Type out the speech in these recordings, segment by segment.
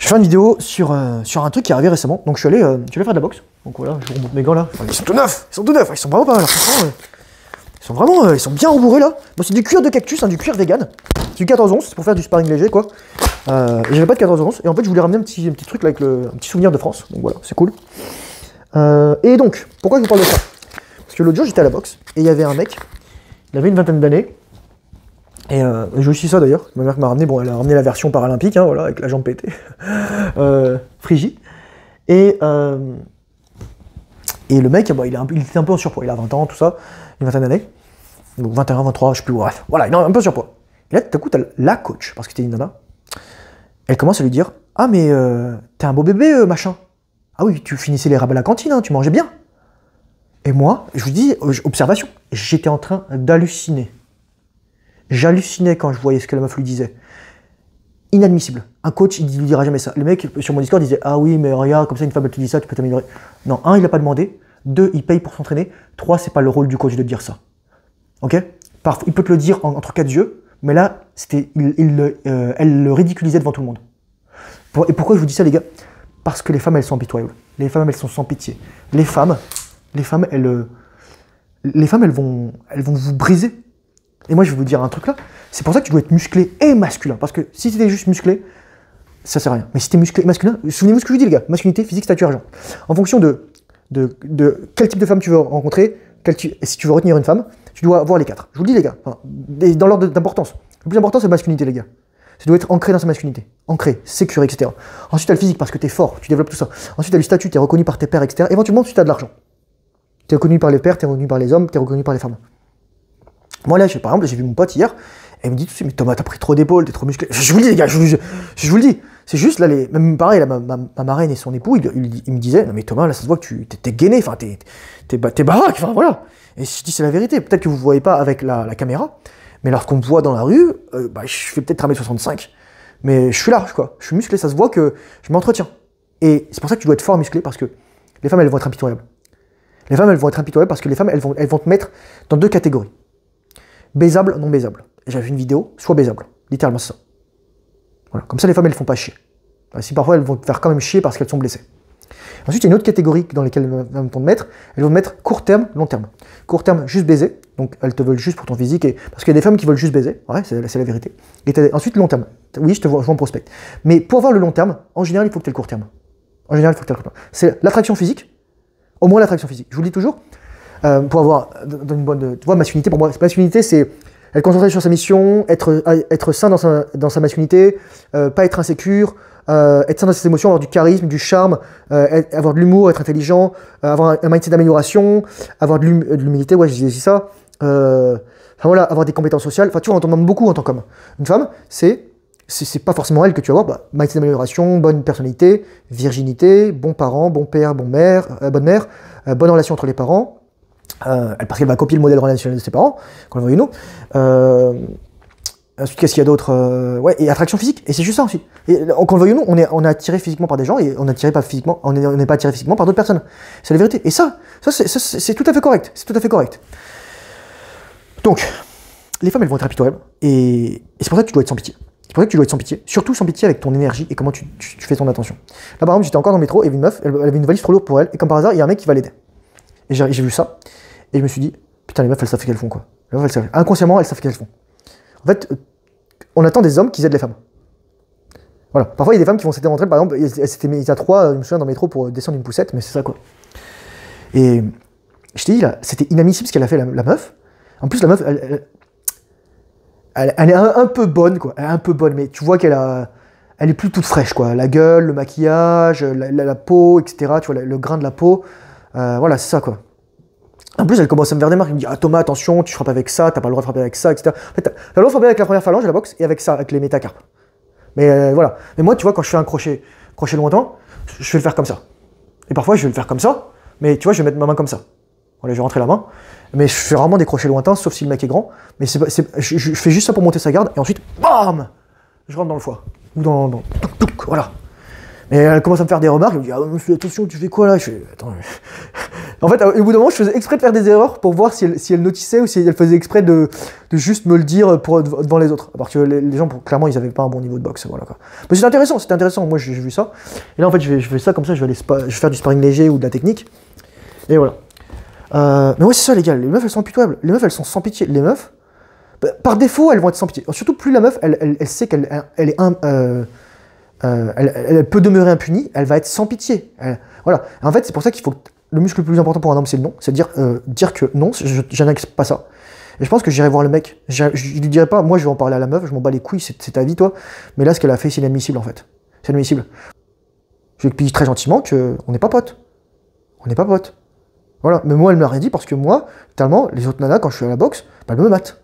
fais une vidéo sur un truc qui est arrivé récemment. Donc je suis allé faire de la boxe. Donc voilà, je remonte mes gants là. Enfin, ils sont tout neufs, ils sont vraiment pas mal. Ils sont bien rembourrés là. Bon, c'est du cuir de cactus, hein, du cuir vegan. C'est du 14 onces, c'est pour faire du sparring léger quoi. J'avais pas de 14 onces, et en fait je voulais ramener un petit truc là avec un petit souvenir de France. Donc voilà, c'est cool. Et donc, pourquoi je vous parle de ça? Parce que l'autre jour j'étais à la boxe, et il y avait un mec, il avait une vingtaine d'années. Et j'ai aussi ça d'ailleurs, ma mère m'a ramené, bon elle a ramené la version paralympique, hein, voilà, avec la jambe pétée, Frigie. Et le mec, bah, il était un peu en surpoids, il a 20 ans, tout ça, une vingtaine d'années, donc 21, 23, je sais plus, bref, voilà, il est un peu en surpoids. Et là, tout à coup, t'as la coach, parce que c'était une nana, elle commence à lui dire, ah mais t'es un beau bébé, machin. Ah oui, tu finissais les rabais à la cantine, hein, tu mangeais bien. Et moi, je vous dis, observation, j'étais en train d'halluciner. J'hallucinais quand je voyais ce que la meuf lui disait. Inadmissible. Un coach, il lui dira jamais ça. Le mec, sur mon Discord, disait, ah oui, mais regarde, comme ça, une femme, elle te dit ça, tu peux t'améliorer. Non, un, il n'a pas demandé. Deux, il paye pour s'entraîner. Trois, c'est pas le rôle du coach de dire ça. Ok? Il peut te le dire entre quatre yeux, mais là, elle le ridiculisait devant tout le monde. Et pourquoi je vous dis ça, les gars? Parce que les femmes, elles sont impitoyables. Les femmes, elles sont sans pitié. Les femmes, elles vont vous briser. Et moi, je vais vous dire un truc là, c'est pour ça que tu dois être musclé et masculin. Parce que si tu étais juste musclé, ça sert à rien. Mais si tu es musclé et masculin, souvenez-vous ce que je vous dis, les gars, masculinité, physique, stature, argent. En fonction de quel type de femme tu veux rencontrer, si tu veux retenir une femme, tu dois avoir les quatre. Je vous le dis, les gars, dans l'ordre d'importance. Le plus important, c'est la masculinité, les gars. Ça doit être ancré dans sa masculinité. Ancré, sécuré, etc. Ensuite, tu as le physique parce que tu es fort, tu développes tout ça. Ensuite, tu as le statut, tu es reconnu par tes pairs, etc. Éventuellement, tu as de l'argent. Tu es reconnu par les pairs, tu es reconnu par les hommes, tu es reconnu par les femmes. Moi là, par exemple, j'ai vu mon pote hier, et il me dit tout de suite, mais Thomas, t'as pris trop d'épaules, t'es trop musclé. Je vous le dis, les gars, je vous le dis. C'est juste là, même pareil, là, ma marraine et son époux, il me disait, non mais Thomas, là, ça se voit que t'es gainé, enfin, t'es baraque, enfin voilà. Et je dis, c'est la vérité. Peut-être que vous ne voyez pas avec la caméra, mais lorsqu'on me voit dans la rue, je fais peut-être 1m65, mais je suis large, quoi. Je suis musclé, ça se voit que je m'entretiens. Et c'est pour ça que tu dois être fort musclé, parce que les femmes, elles vont être impitoyables. Les femmes, elles vont être impitoyables parce que les femmes, elles vont te mettre dans deux catégories. Baisable, non baisable. J'avais vu une vidéo, soit baisable. Littéralement, c'est ça. Voilà. Comme ça, les femmes, elles ne font pas chier. Si parfois, elles vont te faire quand même chier parce qu'elles sont blessées. Ensuite, il y a une autre catégorie dans laquelle elles vont te mettre. Elles vont te mettre court terme, long terme. Court terme, juste baiser. Donc, elles te veulent juste pour ton physique. Parce qu'il y a des femmes qui veulent juste baiser. Ouais, c'est la vérité. Et ensuite, long terme. Oui, je vois en prospect. Mais pour avoir le long terme, en général, il faut que tu aies le court terme. En général, il faut que tu aies le court terme. C'est l'attraction physique. Au moins l'attraction physique. Je vous le dis toujours. Pour avoir une bonne... Tu vois, masculinité, pour moi, masculinité, c'est être concentré sur sa mission, être sain dans sa masculinité, pas être insécure, être sain dans ses émotions, avoir du charisme, du charme, avoir de l'humour, être intelligent, avoir un mindset d'amélioration, avoir de l'humilité, ouais, je disais aussi ça. Enfin voilà, avoir des compétences sociales. Enfin, tu vois, on t'en demande beaucoup en tant qu'homme. Une femme, c'est pas forcément elle que tu vas voir. Mindset d'amélioration, bonne personnalité, virginité, bon parent, bon père, bonne mère, bonne relation entre les parents. Parce qu'elle va copier le modèle relationnel de ses parents, qu'on le veuille ou non. Ensuite, qu'est-ce qu'il y a d'autre? Ouais, et attraction physique, et c'est juste ça aussi. Et qu'on le veuille ou non, on est attiré physiquement par des gens, et on n'est pas attiré physiquement par d'autres personnes. C'est la vérité. Et ça c'est tout à fait correct. C'est tout à fait correct. Donc, les femmes, elles vont être impitoyables, et c'est pour ça que tu dois être sans pitié. C'est pour ça que tu dois être sans pitié, surtout sans pitié avec ton énergie et comment tu fais ton attention. Là, par exemple, j'étais encore dans le métro, et il y avait une meuf, elle avait une valise trop lourde pour elle, et comme par hasard, il y a un mec qui va l'aider. Et j'ai vu ça, et je me suis dit, putain, les meufs, elles savent ce qu'elles font, quoi. Les meufs, inconsciemment, elles savent ce qu'elles font. En fait, on attend des hommes qui aident les femmes. Voilà. Parfois, il y a des femmes qui vont s'aider entre elles, par exemple, elles s'étaient mises à trois, je me souviens, dans le métro pour descendre une poussette, mais c'est ça, quoi. Et je t'ai dit, là, c'était inadmissible ce qu'elle a fait, la meuf. En plus, la meuf, elle est un peu bonne, quoi. Elle est un peu bonne, mais tu vois qu'elle est plus toute fraîche, quoi. La gueule, le maquillage, la peau, etc. Tu vois, le grain de la peau. Voilà, c'est ça, quoi. En plus, elle commence à me faire des marques. Elle me dit, ah Thomas, attention, tu frappes avec ça, t'as pas le droit de frapper avec ça, etc. En fait, t'as le droit de frapper avec la première phalange de la boxe et avec ça, avec les métacarpes. Mais voilà. Mais moi, tu vois, quand je fais un crochet lointain, je vais le faire comme ça. Et parfois, je vais le faire comme ça, mais tu vois, je vais mettre ma main comme ça. Voilà, je vais rentrer la main. Mais je fais rarement des crochets lointains, sauf si le mec est grand. Mais je fais juste ça pour monter sa garde, et ensuite, bam, je rentre dans le foie. Ou dans voilà. Et elle commence à me faire des remarques, elle me dit, ah, attention, tu fais quoi là? Je fais, attends, En fait, au bout d'un moment, je faisais exprès de faire des erreurs pour voir si elle notiçait ou si elle faisait exprès de juste me le dire devant les autres. Parce que les gens, clairement, ils avaient pas un bon niveau de boxe. Voilà, quoi. Mais c'était intéressant. Moi, j'ai vu ça. Et là, en fait, je fais ça comme ça, je vais faire du sparring léger ou de la technique. Et voilà. Mais ouais, c'est ça, les gars. Les meufs, elles sont impitoyables. Les meufs, elles sont sans pitié. Les meufs, par défaut, elles vont être sans pitié. Surtout, plus la meuf, elle sait qu'elle elle peut demeurer impunie, elle va être sans pitié. Voilà. En fait, c'est pour ça qu'il faut le muscle le plus important pour un homme, c'est le non. C'est dire que non, je n'accepte pas ça. Et je pense que j'irai voir le mec. Je lui dirai pas, moi je vais en parler à la meuf, je m'en bats les couilles, c'est ta vie toi. Mais là, ce qu'elle a fait, c'est inadmissible en fait. C'est inadmissible. Je lui explique très gentiment qu'on n'est pas potes. On n'est pas potes. Voilà. Mais moi, elle m'a rien dit parce que moi, tellement, les autres nanas, quand je suis à la boxe, bah, elles me matent.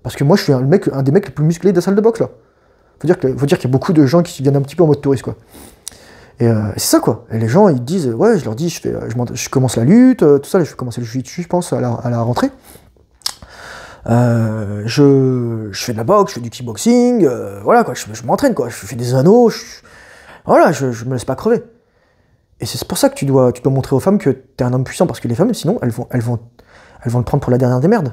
Parce que moi, je suis un des mecs les plus musclés de la salle de boxe là. Faut dire qu'il y a beaucoup de gens qui viennent un petit peu en mode touriste, quoi. Et c'est ça, quoi. Et les gens, ils disent, ouais, je leur dis, je commence la lutte, tout ça, je vais commencer le jiu-jitsu, je pense, à la rentrée. Je fais de la boxe, je fais du kickboxing, voilà, quoi, je m'entraîne, quoi. Je fais des anneaux, voilà, je me laisse pas crever. Et c'est pour ça que tu dois montrer aux femmes que t'es un homme puissant, parce que les femmes, sinon, elles vont le prendre pour la dernière des merdes.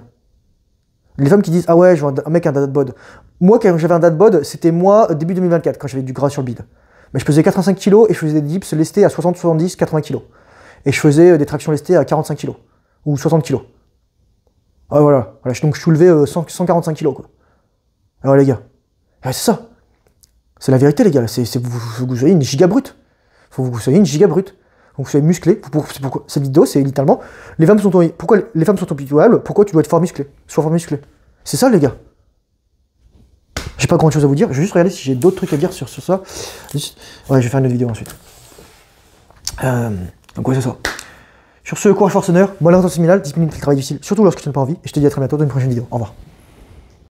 Les femmes qui disent, ah ouais, je veux un mec, un dad bod. Moi, quand j'avais un dad bod, c'était moi, début 2024, quand j'avais du gras sur le bide. Mais je pesais 85 kg et je faisais des dips lestés à 60, 70, 80 kg. Et je faisais des tractions lestées à 45 kg. Ou 60 kg. Ah voilà. Donc je soulevais 145 kg, quoi. Alors les gars. Ah, c'est ça. C'est la vérité, les gars. Faut que vous soyez une giga brute. Faut que vous soyez une giga brute. Faut que vous soyez musclé. Cette vidéo, c'est littéralement, pourquoi les femmes sont impitoyables, pourquoi tu dois être fort musclé. Sois fort musclé. C'est ça, les gars. J'ai pas grand chose à vous dire, je vais juste regarder si j'ai d'autres trucs à dire sur ça. Ouais, je vais faire une autre vidéo ensuite. Donc ouais, c'est ça. Sur ce, courage force honneur, bonne intention séminale, discipline, travail difficile, surtout lorsque tu n'as pas envie, et je te dis à très bientôt dans une prochaine vidéo. Au revoir.